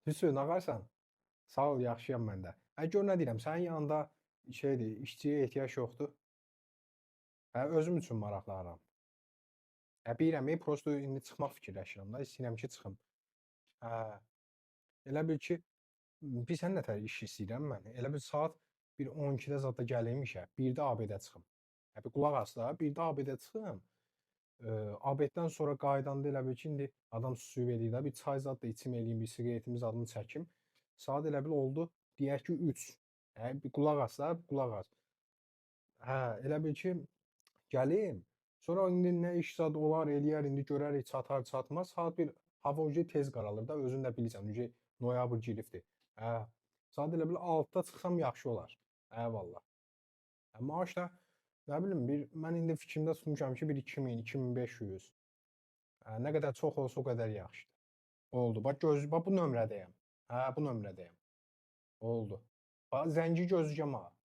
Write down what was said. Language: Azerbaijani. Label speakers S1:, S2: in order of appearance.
S1: Hüsnü, nağarsan? Sağ ol, yaxşıyam mən də. Gör nə deyirəm, sənin yanında şeydir, işçiyə ehtiyac yoxdur. Özüm üçün maraqlanıram. Bilirəm, prosto indi çıxmaq fikirləşirəm da, istəyirəm ki, çıxım. Hə, elə bil ki, bilirsən nətər iş istəyirəm mən? Elə bil saat bir 12-də zad da gəlim işə, 1-də ABD çıxım. Bir qulaq as da, 1-də ABD çıxım. ABD-dən sonra qaydanda elə bil ki, indi adam suyu verir də, bir çay zad da içim eləyim, bir siqaretimi zadını çəkim. Saat elə bil oldu, deyək ki, 3. Bir qulaq as da, bir qulaq as. Hə, elə bil ki, gəlim. Sonra indi nə iş zad olar, eləyər, indi görərik çatar, çatmaz. Saat bir hava ucu tez qaralır da, özün də bilirsən, ucu noyabr giribdir. Hə, saat elə bil 6-da çıxsam yaxşı olar. Hə, vallah. Maaş da nə bilim, mən indi fikrimdə tutmuşam ki, bir 2000, 2500. Nə qədər çox olsa o qədər yaxşıdır. Oldu. Bax bu nömrədəyəm. Hə, bu nömrədəyəm. Oldu. Bax zəngi gözləyəcəm ha.